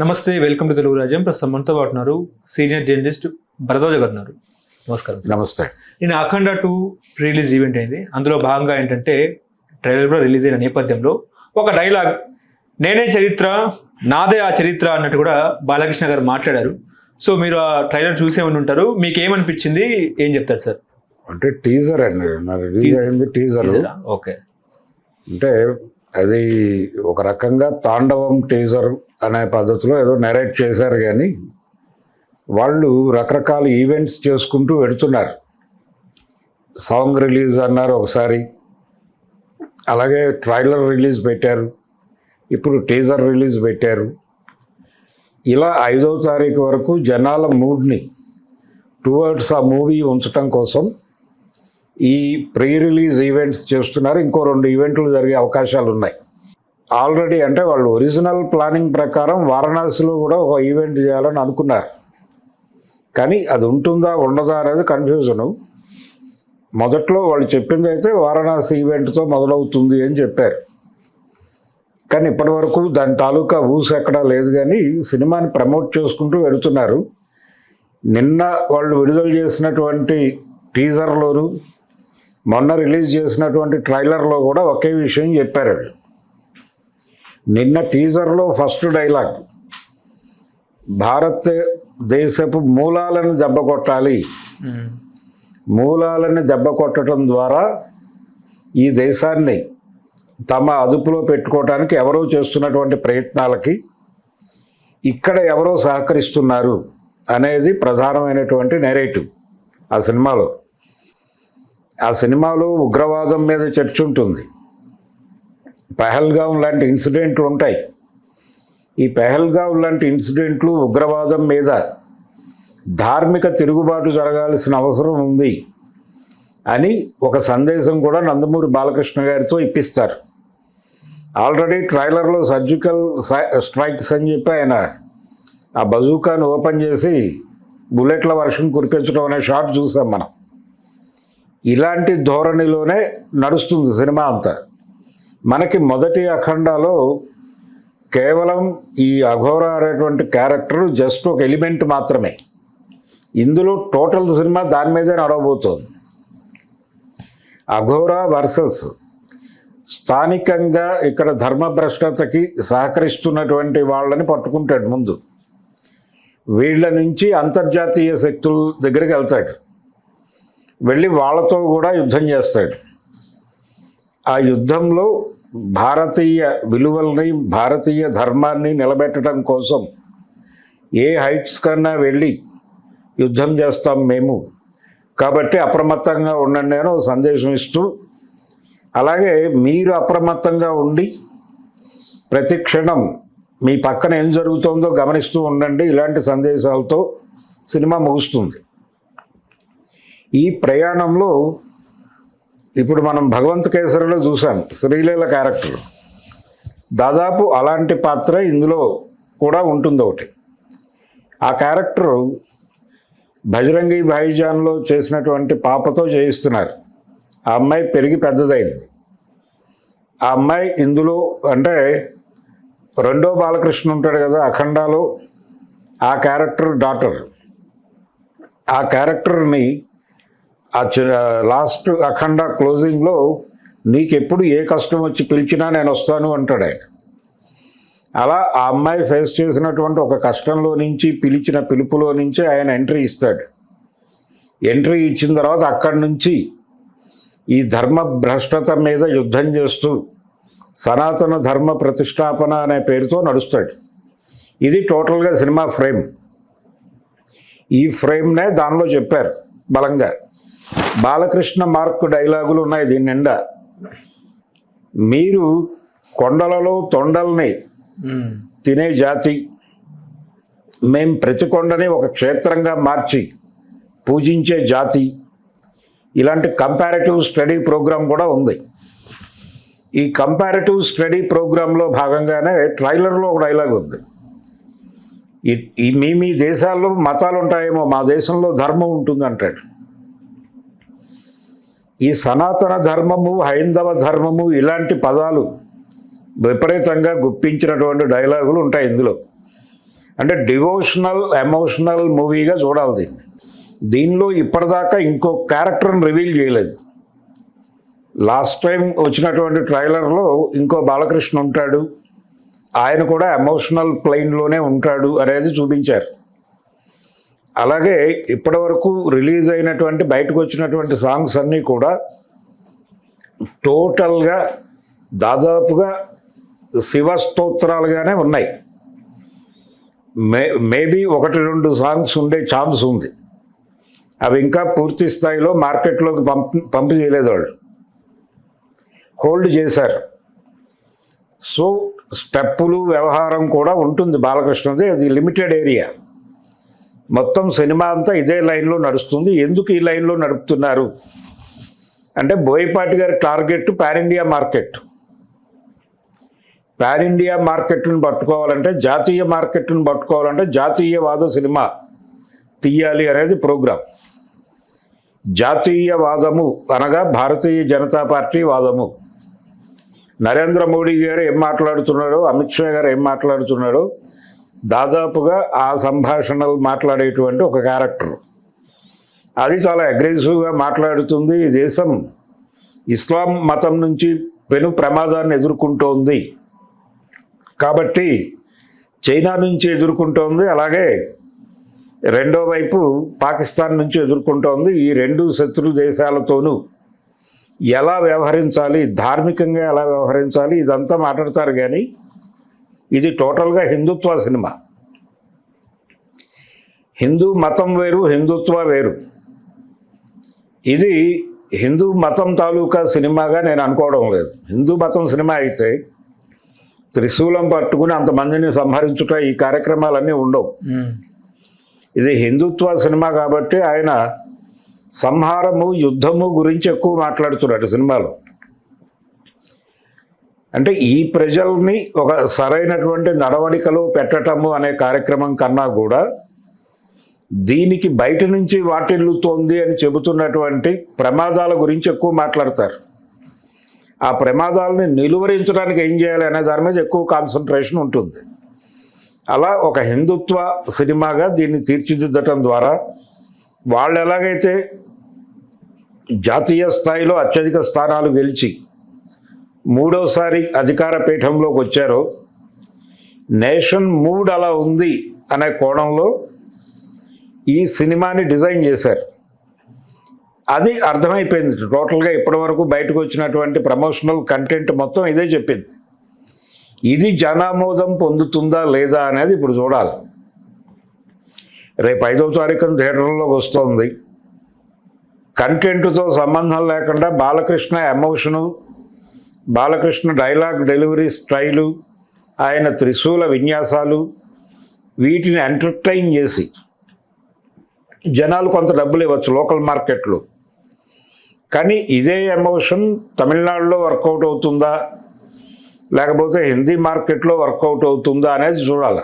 నమస్తే, welcome to Telugu రాజ్యం. ప్రస్తుతం మనతో పాటు ఉన్నారు సీనియర్ జర్నలిస్ట్ భరద్వాజ గారు ఉన్నారు. నమస్కారం. నమస్తే. నేను అఖండ 2 రిలీజ్ ఈవెంట్ అయింది. అందులో భాగంగా ఏంటంటే ట్రైలర్ కూడా రిలీజ్ అయిన నేపథ్యంలో ఒక డైలాగ్, నేనే చరిత్ర, నాదే ఆ చరిత్ర అన్నట్టు కూడా బాలకృష్ణ గారు మాట్లాడారు. సో మీరు ఆ ట్రైలర్ చూసే ఉంటారు, మీకు ఏమనిపించింది, ఏం చెప్తారు సార్? అంటే టీజర్ అండి, రిలీజ్ అయింది టీజర్. ఓకే, అంటే అది ఒక రకంగా తాండవం టీజర్ అనే పద్ధతిలో ఏదో నెరేట్ చేశారు, కానీ వాళ్ళు రకరకాల ఈవెంట్స్ చేసుకుంటూ పెడుతున్నారు. సాంగ్ రిలీజ్ అన్నారు ఒకసారి, అలాగే ట్రైలర్ రిలీజ్ పెట్టారు, ఇప్పుడు టీజర్ రిలీజ్ పెట్టారు. ఇలా 5వ తారీఖు వరకు జనాల మూడ్ని టువర్డ్స్ ఆ మూవీ ఉంచటం కోసం ఈ ప్రీ రిలీజ్ ఈవెంట్స్ చేస్తున్నారు. ఇంకో 2 ఈవెంట్లు జరిగే అవకాశాలు ఉన్నాయి ఆల్రెడీ. అంటే వాళ్ళు ఒరిజినల్ ప్లానింగ్ ప్రకారం వారణాసిలో కూడా ఒక ఈవెంట్ చేయాలని అనుకున్నారు, కానీ అది ఉంటుందా ఉండదా అనేది కన్ఫ్యూజను. మొదట్లో వాళ్ళు చెప్పింది అయితే వారణాసి ఈవెంట్తో మొదలవుతుంది అని చెప్పారు, కానీ ఇప్పటి వరకు దాని తాలూకా ఊసు ఎక్కడా లేదు. కానీ సినిమాని ప్రమోట్ చేసుకుంటూ వెళుతున్నారు. నిన్న వాళ్ళు విడుదల చేసినటువంటి టీజర్లోను మొన్న రిలీజ్ చేసినటువంటి ట్రైలర్లో కూడా ఒకే విషయం చెప్పారు. నిన్న టీజర్లో ఫస్ట్ డైలాగ్, భారతదేశపు మూలాలను దెబ్బకొట్టాలి, మూలాలను దెబ్బకొట్టడం ద్వారా ఈ దేశాన్ని తమ అదుపులో పెట్టుకోవడానికి ఎవరో చేస్తున్నటువంటి ప్రయత్నాలకి ఇక్కడ ఎవరో సహకరిస్తున్నారు అనేది ప్రధానమైనటువంటి నెరేటివ్ ఆ సినిమాలో. ఆ సినిమాలో ఉగ్రవాదం మీద చర్చ ఉంటుంది, పెహల్గాం లాంటి ఇన్సిడెంట్లు ఉంటాయి. ఈ పెహల్గాం లాంటి ఇన్సిడెంట్లు, ఉగ్రవాదం మీద ధార్మిక తిరుగుబాటు జరగాల్సిన అవసరం ఉంది అని ఒక సందేశం కూడా నందమూరి బాలకృష్ణ గారితో ఇప్పిస్తారు. ఆల్రెడీ ట్రైలర్లో సర్జికల్ స్ట్రైక్స్ అని చెప్పి ఆయన ఆ బజూకాను ఓపెన్ చేసి బుల్లెట్ల వర్షం కురిపించడం అనే షాట్ చూసాం మనం. ఇలాంటి ధోరణిలోనే నడుస్తుంది సినిమా అంతా. మనకి మొదటి అఖండాలో కేవలం ఈ అఘోర అనేటువంటి క్యారెక్టర్ జస్ట్ ఒక ఎలిమెంట్ మాత్రమే. ఇందులో టోటల్ సినిమా దాని మీదే నడవబోతోంది. అఘోర వర్సెస్ స్థానికంగా ఇక్కడ ధర్మభ్రష్టతకి సహకరిస్తున్నటువంటి వాళ్ళని పట్టుకుంటాడు ముందు. వీళ్ళ నుంచి అంతర్జాతీయ శక్తుల దగ్గరికి వెళ్తాడు, వెళ్ళి వాళ్ళతో కూడా యుద్ధం చేస్తాడు. ఆ యుద్ధంలో భారతీయ విలువల్ని, భారతీయ ధర్మాన్ని నిలబెట్టడం కోసం ఏ హైట్స్ కన్నా వెళ్ళి యుద్ధం చేస్తాం మేము, కాబట్టి అప్రమత్తంగా ఉండండి అని ఒక సందేశం ఇస్తూ, అలాగే మీరు అప్రమత్తంగా ఉండి ప్రతి క్షణం మీ పక్కన ఏం జరుగుతుందో గమనిస్తూ ఉండండి, ఇలాంటి సందేశాలతో సినిమా ముగుస్తుంది. ఈ ప్రయాణంలో ఇప్పుడు మనం భగవంత్ కేసరిలో చూసాం శ్రీలీల క్యారెక్టర్, దాదాపు అలాంటి పాత్ర ఇందులో కూడా ఉంటుంది ఒకటి. ఆ క్యారెక్టర్ బజరంగి భాయిజాన్లో చేసినటువంటి పాపతో చేయిస్తున్నారు. ఆ అమ్మాయి పెరిగి పెద్దదైంది. ఆ అమ్మాయి ఇందులో అంటే రెండో బాలకృష్ణ ఉంటాడు కదా అఖండాలో, ఆ క్యారెక్టర్ డాటర్. ఆ క్యారెక్టర్ని ఆ లాస్ట్ అఖండ క్లోజింగ్లో నీకెప్పుడు ఏ కష్టం వచ్చి పిలిచినా నేను వస్తాను అంటాడు ఆయన. అలా ఆ అమ్మాయి ఫేస్ చేసినటువంటి ఒక కష్టంలో నుంచి, పిలిచిన పిలుపులో నుంచి ఆయన ఎంట్రీ ఇస్తాడు. ఎంట్రీ ఇచ్చిన తర్వాత అక్కడి నుంచి ఈ ధర్మ భ్రష్టత మీద యుద్ధం చేస్తూ సనాతన ధర్మ ప్రతిష్టాపన అనే పేరుతో నడుస్తాడు. ఇది టోటల్గా సినిమా ఫ్రేమ్. ఈ ఫ్రేమ్నే దానిలో చెప్పారు బలంగా. బాలకృష్ణ మార్క్ డైలాగులు ఉన్నాయి దీని నిండా. మీరు కొండలలో తొండల్ని తినే జాతి, మేం ప్రతి కొండని ఒక క్షేత్రంగా మార్చి పూజించే జాతి. ఇలాంటి కంపారిటివ్ స్టడీ ప్రోగ్రాం కూడా ఉంది. ఈ కంపారిటివ్ స్టడీ ప్రోగ్రాంలో భాగంగానే ట్రైలర్లో ఒక డైలాగ్ ఉంది, మీ దేశాల్లో మతాలు ఉంటాయేమో, మా దేశంలో ధర్మం ఉంటుంది అంటాడు. ఈ సనాతన ధర్మము, హైందవ ధర్మము ఇలాంటి పదాలు విపరీతంగా గుప్పించినటువంటి డైలాగులు ఉంటాయి ఇందులో. అంటే డివోషనల్ ఎమోషనల్ మూవీగా చూడాలి దీన్ని. దీనిలో ఇప్పటిదాకా ఇంకో క్యారెక్టర్ని రివీల్ చేయలేదు. లాస్ట్ టైం వచ్చినటువంటి ట్రైలర్లో ఇంకో బాలకృష్ణ ఉంటాడు, ఆయన కూడా ఎమోషనల్ ప్లెయిన్లోనే ఉంటాడు అనేది చూపించారు. అలాగే ఇప్పటివరకు రిలీజ్ అయినటువంటి బయటకు వచ్చినటువంటి సాంగ్స్ అన్నీ కూడా టోటల్గా దాదాపుగా శివ స్తోత్రాలుగానే ఉన్నాయి. మేబీ 1-2 సాంగ్స్ ఉండే ఛాన్స్ ఉంది. అవి ఇంకా పూర్తి స్థాయిలో మార్కెట్లోకి పంపు చేయలేదు, వాళ్ళు హోల్డ్ చేశారు. సో స్టెప్పులు వ్యవహారం కూడా ఉంటుంది బాలకృష్ణది. అది లిమిటెడ్ ఏరియా. మొత్తం సినిమా అంతా ఇదే లైన్లో నడుస్తుంది. ఎందుకు ఈ లైన్లో నడుపుతున్నారు అంటే బోయపాటి గారి target pan India market. Pan India మార్కెట్ను పట్టుకోవాలంటే, జాతీయ మార్కెట్ను పట్టుకోవాలంటే జాతీయవాద సినిమా తీయాలి అనేది ప్రోగ్రాం. జాతీయవాదము అనగా భారతీయ జనతా పార్టీ వాదము. నరేంద్ర మోడీ గారు ఏం మాట్లాడుతున్నాడో, అమిత్ షా గారు ఏం మాట్లాడుతున్నాడో దాదాపుగా ఆ సంభాషణలు మాట్లాడేటువంటి ఒక క్యారెక్టర్. అది చాలా అగ్రెసివ్గా మాట్లాడుతుంది. ఈ దేశం ఇస్లాం మతం నుంచి పెను ప్రమాదాన్ని ఎదుర్కొంటోంది కాబట్టి చైనా నుంచి ఎదుర్కొంటోంది, అలాగే రెండో వైపు పాకిస్తాన్ నుంచి ఎదుర్కొంటోంది. ఈ 2 శత్రు దేశాలతోనూ ఎలా వ్యవహరించాలి, ధార్మికంగా ఎలా వ్యవహరించాలి, ఇదంతా మాట్లాడతారు. కానీ ఇది టోటల్గా హిందుత్వ సినిమా. హిందూ మతం వేరు, హిందుత్వ వేరు. ఇది హిందూ మతం తాలూకా సినిమాగా నేను అనుకోవడం లేదు. హిందూ మతం సినిమా అయితే త్రిశూలం పట్టుకుని అంతమందిని సంహరించుట ఈ కార్యక్రమాలన్నీ ఉండవు. ఇది హిందుత్వ సినిమా కాబట్టి ఆయన సంహారము, యుద్ధము గురించి ఎక్కువ మాట్లాడుతున్నాడు సినిమాలో. అంటే ఈ ప్రజల్ని ఒక సరైనటువంటి నడవడికలో పెట్టటము అనే కార్యక్రమం కన్నా కూడా దీనికి బయట నుంచి వాటిల్లుతోంది అని చెబుతున్నటువంటి ప్రమాదాల గురించి ఎక్కువ మాట్లాడతారు. ఆ ప్రమాదాలని నిలువరించడానికి ఏం చేయాలి అనే దాని మీద ఎక్కువ కాన్సన్ట్రేషన్ ఉంటుంది. అలా ఒక హిందుత్వ సినిమాగా దీన్ని తీర్చిదిద్దటం ద్వారా వాళ్ళు ఎలాగైతే జాతీయ స్థాయిలో అత్యధిక స్థానాలు గెలిచి 3వసారి అధికార పీఠంలోకి వచ్చారో, నేషన్ మూడ్ అలా ఉంది అనే కోణంలో ఈ సినిమాని డిజైన్ చేశారు. అది అర్థమైపోయింది. టోటల్గా ఇప్పటివరకు బయటకు వచ్చినటువంటి ప్రమోషనల్ కంటెంట్ మొత్తం ఇదే చెప్పింది. ఇది జనామోదం పొందుతుందా లేదా అనేది ఇప్పుడు చూడాలి. రేపు 5వ తారీఖున థియేటర్లోకి వస్తుంది. కంటెంట్తో సంబంధం లేకుండా Balakrishna emotion, Balakrishna dialogue delivery style, ఆయన త్రిశూల విన్యాసాలు, వీటిని ఎంటర్టైన్ చేసి జనాలు కొంత డబ్బులు ఇవ్వచ్చు లోకల్ మార్కెట్లో. కానీ ఇదే ఎమోషన్ తమిళనాడులో వర్కౌట్ అవుతుందా, లేకపోతే హిందీ మార్కెట్లో వర్కౌట్ అవుతుందా అనేది చూడాలి.